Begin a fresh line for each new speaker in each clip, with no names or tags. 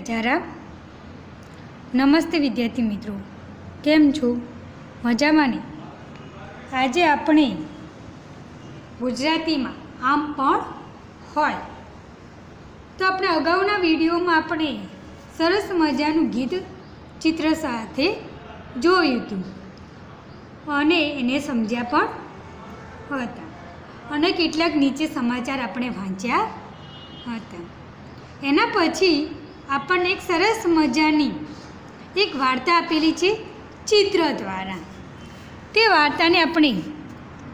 સીતારામ। નમસ્તે વિદ્યાર્થી મિત્રો, કેમ છો? મજામાં ને? આજે આપણે ગુજરાતીમાં આમ પણ હોય તો આપણે અગાઉના વિડીયોમાં આપણે સરસ મજાનું ગીત ચિત્ર સાથે જોયું હતું અને એને સમજ્યા પણ હતા અને કેટલાક નીચે સમાચાર આપણે વાંચ્યા હતા। એના પછી આપણને એક સરસ મજાની એક વાર્તા આપેલી છે ચિત્ર દ્વારા। તે વાર્તાને આપણે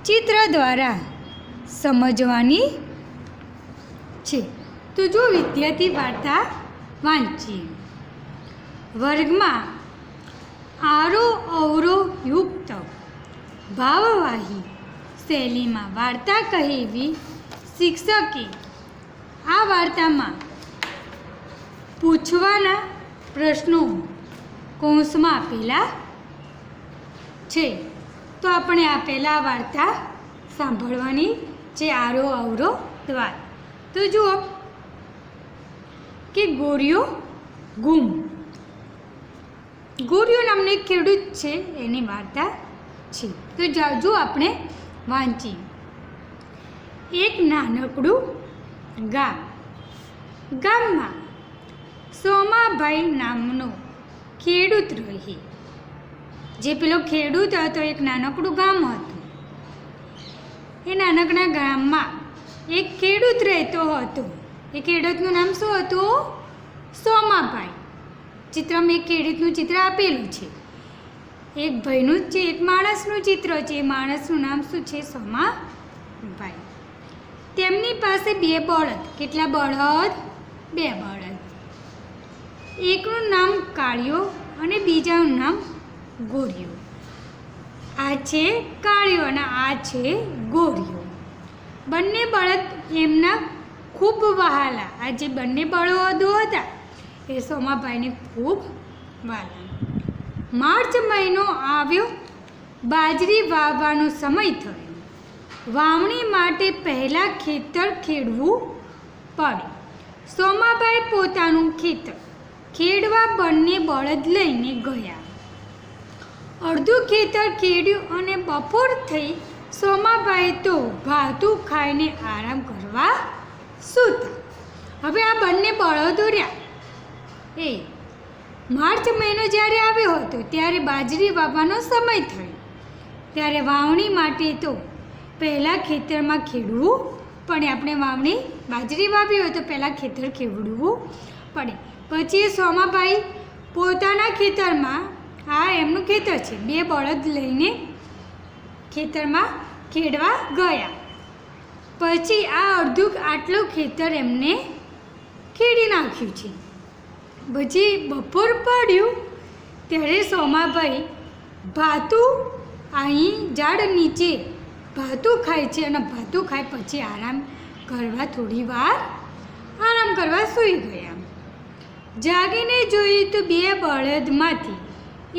ચિત્ર દ્વારા સમજવાની છે। તો જો વિદ્યાર્થી વાર્તા વાંચીએ। વર્ગમાં આરો અવરો યુક્ત ભાવવાહી શૈલીમાં વાર્તા કહેવી શિક્ષકે આ વાર્તામાં પૂછવાના પ્રશ્નો કૌંસમાં આપેલા છે। તો આપણે આ પહેલાં વાર્તા સાંભળવાની છે આરો અવરો દ્વારા। તો જુઓ કે ગોરિયો ગુમ। ગોરિયો નામનો એક ખેડૂત છે, એની વાર્તા છે। તો જો આપણે વાંચીએ। એક નાનકડું ગામમાં સોમાભાઈ નામનો ખેડૂત રહે। જે પેલો ખેડૂત હતો, એક નાનકડું ગામ હતું। એ નાનકડા ગામમાં એક ખેડૂત રહેતો હતો। એ ખેડૂતનું નામ શું હતું? સોમાભાઈ। ચિત્રમાં એક ખેડૂતનું ચિત્ર આપેલું છે। એક ભાઈનું છે, એક માણસનું ચિત્ર છે। એ માણસનું નામ શું છે? સોમાભાઈ। તેમની પાસે 2 બળદ। કેટલા બળદ? 2 બળદ। એકનું નામ કાળિયો અને બીજાનું નામ ગોરિયો। આ છે કાળિયો અને આ છે ગોરિયો। બંને બળદ એમના ખૂબ વહાલા। આ જે બંને બળદો હતા એ સોમાભાઈને ખૂબ વહાલા। માર્ચ મહિનો આવ્યો, બાજરી વાવવાનો સમય થયો। વાવણી માટે પહેલાં ખેતર ખેડવું પડે। સોમાભાઈ પોતાનું ખેતર ખેડવા બંને બળદ લઈને ગયા। અડધું ખેતર ખેડ્યું અને બપોર થઈ। સોમાભાઈ તો ભાતું ખાઈને આરામ કરવા સૂતા। હવે આ બંને બળદો રહ્યા એ માર્ચ મહિનો જ્યારે આવ્યો હતો ત્યારે બાજરી વાવવાનો સમય થયો। ત્યારે વાવણી માટે તો પહેલાં ખેતરમાં ખેડવું પડે। આપણે બાજરી વાવી હોય તો પહેલાં ખેતર ખેડવું પડે। પછી સોમાભાઈ પોતાના ખેતરમાં, આ એમનું ખેતર છે, 2 બળદ લઈને ખેતરમાં ખેડવા ગયા। પછી આ આટલું ખેતર એમને ખેડી નાખ્યું છે। પછી બપોર પડ્યું ત્યારે સોમાભાઈ ભાતું અહીં ઝાડ નીચે ભાતું ખાય છે અને ભાતું ખાય પછી આરામ કરવા થોડી વાર આરામ કરવા સૂઈ ગયા। જાગીને જોયું તો 2 બળદમાંથી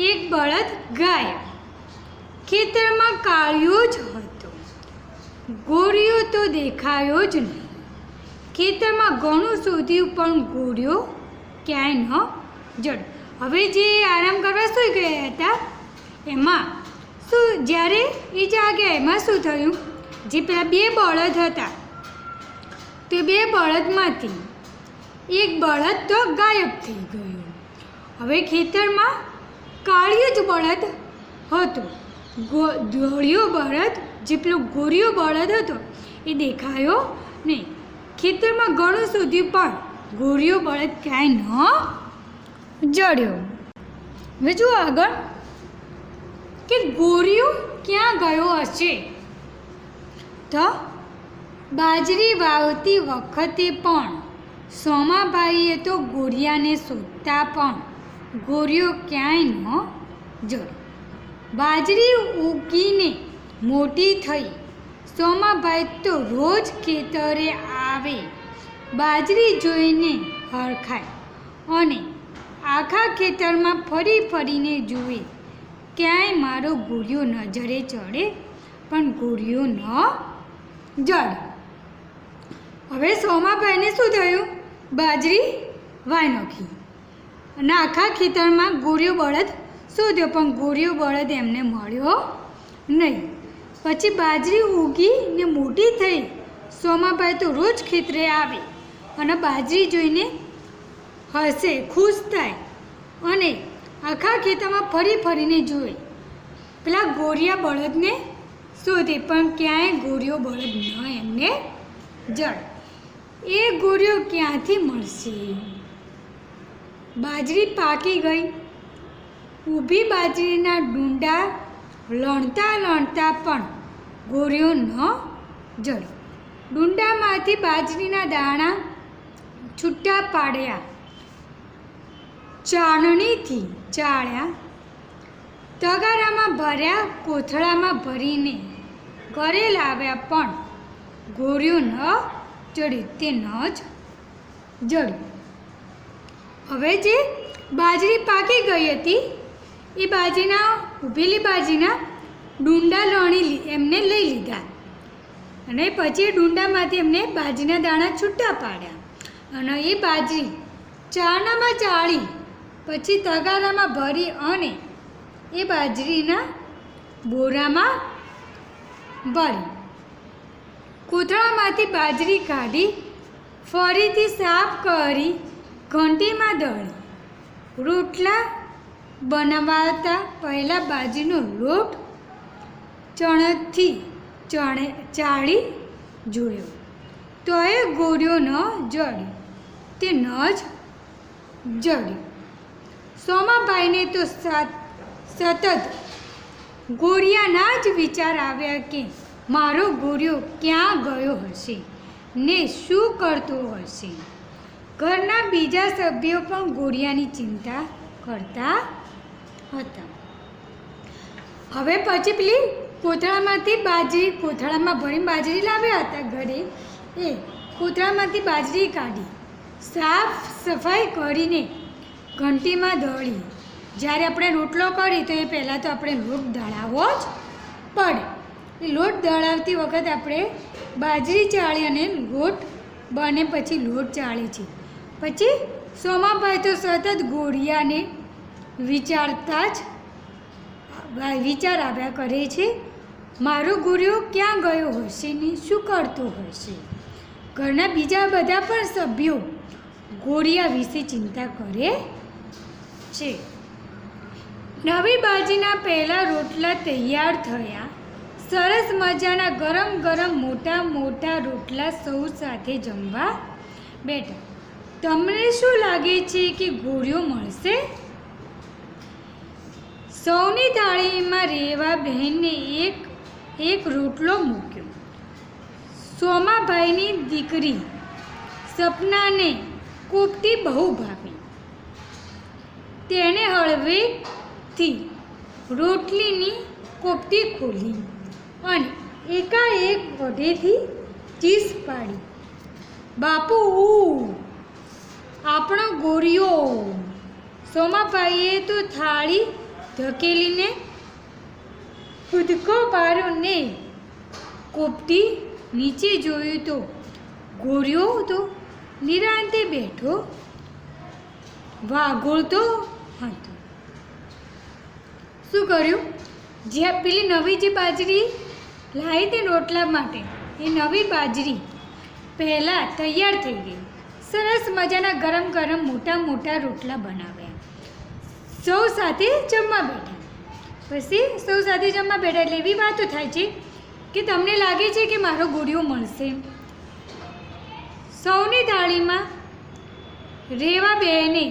એક બળદ ગાયબ। ખેતરમાં કાળિયો જ હતો, ગોરિયો તો દેખાયો જ નહીં। ખેતરમાં ઘણું શોધ્યું પણ ગોરિયો ક્યાંય ન જડ્યો। હવે જે આરામ કરવા સૂઈ ગયા હતા એમાં જ્યારે એ જાગ્યા એમાં શું થયું? જે પેલા 2 બળદ હતા તે 2 બળદમાંથી એક બળદ તો ગાયબ થઈ ગયું। હવે ખેતરમાં કાળિયો જ બળદ હતો, ધોળિયો બળદ, જે પેલો ગોરિયો બળદ હતો એ દેખાયો નહીં। ખેતરમાં ઘણું શોધ્યું પણ ગોરિયો બળદ ક્યાંય ન જડ્યો। હવે જુઓ આગળ કે ગોરિયો ક્યાં ગયો હશે? તો બાજરી વાવતી વખતે પણ સોમાભાઈએ તો ગોરિયાને શોધતા પણ ગોરિયો ક્યાંય ન જડ્યો। બાજરી ઉગીને મોટી થઈ। સોમાભાઈ તો રોજ ખેતરે આવે, બાજરી જોઈને હરખાય અને આખા ખેતરમાં ફરીને જુએ ક્યાંય મારો ગોરિયો નજરે ચડે, પણ ગોરિયો ન જડે। હવે સોમાભાઈને શું થયું? બાજરી વાવી નાખી। અને આખા ખેતરમાં ગોરિયો બળદ શોધ્યો, પણ ગોરિયો બળદ એમને મળ્યો નહીં. પછી બાજરી ઉગીને મોટી થઈ. સોમાભાઈ તો રોજ ખેતરે આવે અને બાજરી જોઈને હસે, ખુશ થાય અને આખા ખેતરમાં ફરી ફરીને જોઈ. પેલા ગોરિયા બળદને શોધે, પણ ક્યાંય ગોરિયો બળદ ન એમને જળ. એ ગોરિયો ક્યાંથી મળશે? બાજરી પાકી ગઈ. ઊભી બાજરીના ડૂંડા લણતા લણતા પણ ગોરિયો ન જળ. ડૂંડામાંથી બાજરીના દાણા છૂટા પાડ્યા, ચાળણીથી ચાળ્યા, તગારામાં ભર્યા, કોથળામાં ભરીને ઘરે લાવ્યા, પણ ગોરિયો ન જડ્યું. તે ન જ જડ્યું. હવે જે બાજરી પાકી ગઈ હતી એ બાજરીના ઊભેલી બાજરીના ડૂંડા એમને લઈ લીધા અને પછી ડૂંડામાંથી એમને બાજરીના દાણા છૂટા પાડ્યા અને એ બાજરી ચારણામાં ચાળી, પછી તગારામાં ભરી અને એ બાજરીના બોરામાં ભરી, કોથળામાંથી બાજરી કાઢી, ફરીથી સાફ કરી ઘંટીમાં દળી. રોટલા બનાવતા પહેલાં બાજરીનો લોટ ચણથી ચાળી જોડ્યો, તો એ ગોરિયો ન જડ્યો. તે ન જ જડ્યું. સોમાભાઈને તો સતત ગોરિયાના જ વિચાર આવ્યા કે મારો ગોરિયો ક્યાં ગયો હશે ને શું કરતો હશે. ઘરના બીજા સભ્યો પણ ગોરિયાની ચિંતા કરતા હતા. હવે પછી પેલી કોથળામાં ભરીને બાજરી લાવ્યા હતા ઘરે. એ કોથળામાંથી બાજરી કાઢી, સાફ સફાઈ કરીને ઘંટીમાં દળી. જ્યારે આપણે રોટલો કરીએ તો એ પહેલાં તો આપણે લોટ દળાવવો જ પડે. એ લોટ દળાવતી વખત આપણે બાજરી ચાળી અને લોટ બને પછી લોટ ચાળે છે. પછી સોમાભાઈ તો સતત ગોરિયાને વિચારતા જ વિચાર આવ્યા કરે છે, મારો ગોરિયો ક્યાં ગયો હશે ને શું કરતો હશે. ઘરના બીજા બધા પણ સભ્યો ગોરિયા વિશે ચિંતા કરે છે. નવી બાજરીના પહેલા રોટલા તૈયાર થયા. સરસ મજાના ગરમ ગરમ મોટા મોટા રોટલા સૌ સાથે જમવા બેઠા. તમને શું લાગે છે કે ગોરિયો મળશે? સૌની થાળીમાં રેવા બહેનને એક રોટલો મૂક્યો. સોમાભાઈની દીકરી સપનાને કોપટી બહુ ભાવી. તેણે હળવેથી રોટલીની કોપટી ખોલી અને એકાએક વઢેથી ચીસ પાડી. બાપુ, આપણો ગોરિયો! સોમાભાઈએ તો થાળી ધકેલીને કૂદકો પાડ્યો ને કોપટી નીચે જોયું તો ગોરિયો તો નિરાંતે બેઠો વાગોળતો હતો. શું કર્યું? જે પેલી નવી જે બાજરી લાવી તે રોટલા માટે, એ નવી બાજરી પહેલાં તૈયાર થઈ ગઈ. સરસ મજાના ગરમ ગરમ મોટા મોટા રોટલા બનાવ્યા. સૌ સાથે જમવા બેઠા. પછી સૌ સાથે જમવા બેઠા એટલે એવી વાતો થાય છે કે તમને લાગે છે કે મારો ગોરિયો મળશે. સૌની થાળીમાં રેવા બેને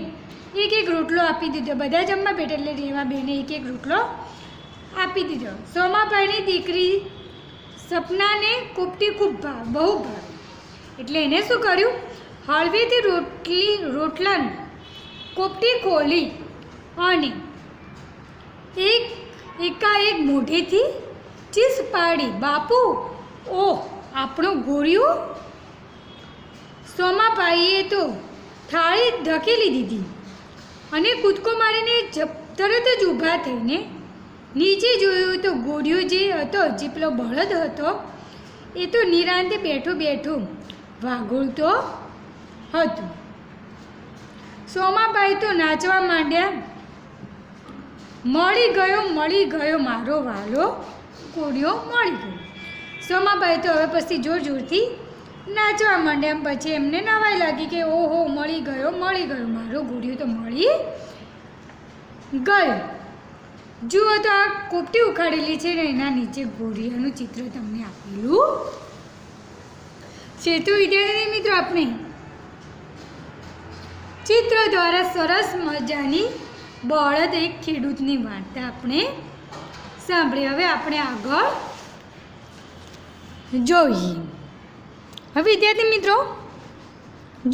એક એક રોટલો આપી દીધો. બધા જમવા બેઠા એટલે રેવા બેને એક એક રોટલો આપી દીધો. સોમાભાઈની દીકરી સપનાને કોપટી ખૂબ બહુ ભાવી એટલે એને શું કર્યું? હળવેથી રોટલાની કોપટી ખોલી અને એકાએક મોઢેથી ચીસ પાડી. બાપુ, ઓહ, આપણો ગોરિયો! સોમાભાઈએ તો થાળી ધકેલી દીધી અને કૂદકો મારીને તરત જ ઊભા થઈને નીચે જોયું તો ગોરિયો જે હતો, જે પેલો બળદ હતો, એ તો નિરાંતે બેઠો બેઠો વાગોળતો હતો. સોમાબાઈ તો નાચવા માંડ્યા, મળી ગયો મારો વાલો કોડિયો મળી ગયો. સોમાબાઈ તો હવે પછી જોર જોરથી નાચવા માંડ્યા. પછી એમને નવાઈ લાગી કે ઓહો મળી ગયો મારો ઘોડિયો તો મળી ગયો. જુઓ તો આ કોપટી ઉખાડેલી છે ને એના નીચે ઘોડિયાનું ચિત્ર તમને આપેલું છે. તો વિદ્યાર્થી મિત્રો આપણે ચિત્ર દ્વારા સરસ મજાની બળદ એક ખેડૂતની વાર્તા આપણે સાંભળી. હવે આપણે આગળ જોઈએ. હવે વિદ્યાર્થી મિત્રો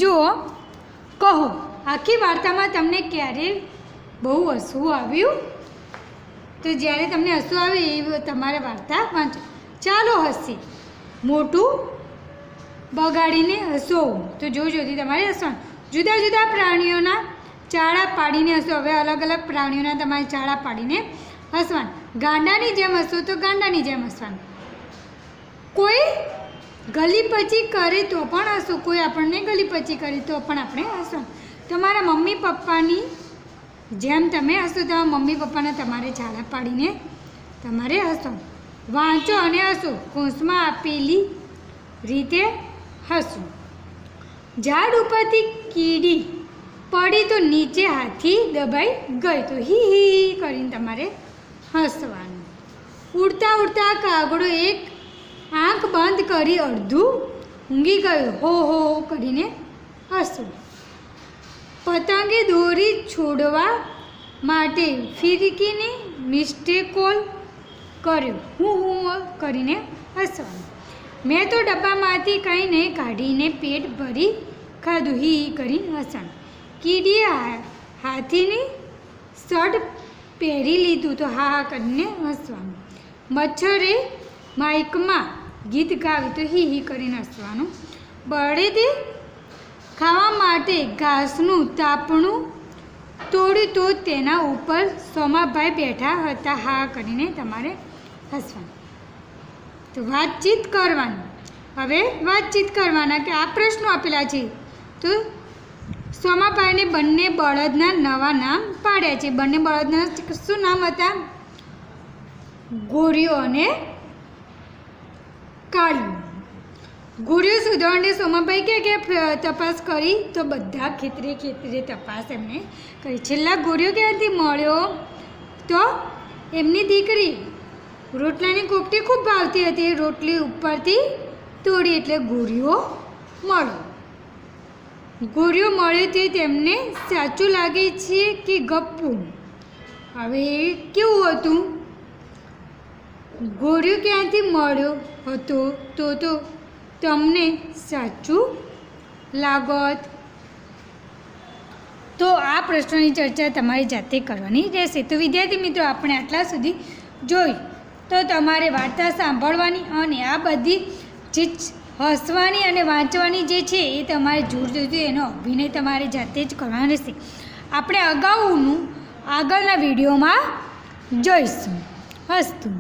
જુઓ, કહો આખી વાર્તામાં તમને ક્યારે બહુ હસવું આવ્યું? તો જ્યારે તમને હસવું આવે એ તમારે વાર્તા વાંચો. ચાલો હસી, મોટું બગાડીને હસો. તો જોતી તમારે હસવાનું. જુદા જુદા પ્રાણીઓના ચાળા પાડીને હસો. હવે અલગ અલગ પ્રાણીઓના તમારે ચાળા પાડીને હસવાનું. ગાંડાની જેમ હસો તો ગાંડાની જેમ હસવાનું. કોઈ ગલી પચી કરે તો પણ હસો, કોઈ આપણને ગલી પચી કરે તો પણ આપણે હસવાનું. તમારા મમ્મી પપ્પાની જેમ તમે હસો, તમારા મમ્મી પપ્પાને તમારે ચાળા પાડીને તમારે હસવાનું. વાંચો અને હસો, કૌંસમાં આપેલી રીતે હસવું. ઝાડ ઉપરથી કીડી પડી તો નીચે હાથી દબાઈ ગઈ તો હી હી કરીને તમારે હસવાનું. ઉડતા ઉડતા કાગડો એક આંખ બંધ કરી અડધું ઊંઘી ગયો, હો હો કરીને હસવું. પતંગે દોરી છોડવા માટે ફિરકીને મિસ્ટેકોલ કર્યો, હું કરીને હસવાનું. મેં તો ડબ્બામાંથી કંઈ નહીં કાઢીને પેટ ભરી ખાધું, હી કરીને હસવાનું. કીડીએ હાથીની શર્ટ પહેરી લીધું તો હા હા કરીને હસવાનું. મચ્છરે માઇકમાં ગીત ગાવ્યું તો હી હી કરીને હસવાનું. બળદે ખાવા માટે ઘાસનું તાપણું તોડ્યું તો તેના ઉપર સોમાભાઈ બેઠા હતા, હા કરીને તમારે હસવાનું. તો વાતચીત કરવાની. હવે વાતચીત કરવાના કે આ પ્રશ્નો આપેલા છે. તો સોમાભાઈને બંને બળદના નવા નામ પાડ્યા છે. બંને બળદના શું નામ હતા? ગોરિયો અને કાળિયો. ગોરિયો શોધવા સોમાભાઈ કે તપાસ કરી તો બધા ખેતરે તપાસ એમને કરી. છેલ્લા ગોરિયો ક્યાંથી મળ્યો? તો એમની દીકરી રોટલાની કોપટી ખૂબ ભાવતી હતી, રોટલી ઉપરથી તોડી એટલે ગોરિયો મળ્યો. ગોરિયો મળ્યો તે તેમને સાચું લાગે છે કે ગપ્પુ? હવે કેવું હતું? ગોરિયો ક્યાંથી મળ્યો હતો તો તમને સાચું લાગત. તો આ પ્રશ્નોની ચર્ચા તમારી જાતે કરવાની રહેશે. તો વિદ્યાર્થી મિત્રો આપણે આટલા સુધી જોઈ તો તમારે વાર્તા સાંભળવાની અને આ બધી જે હસવાની અને વાંચવાની જે છે એ તમારે જોરજોરથી એનો અભિનય તમારે જાતે જ કરવાનો રહેશે. આપણે અગાઉનું આગળના વિડીયોમાં જોઈશું. હસતું.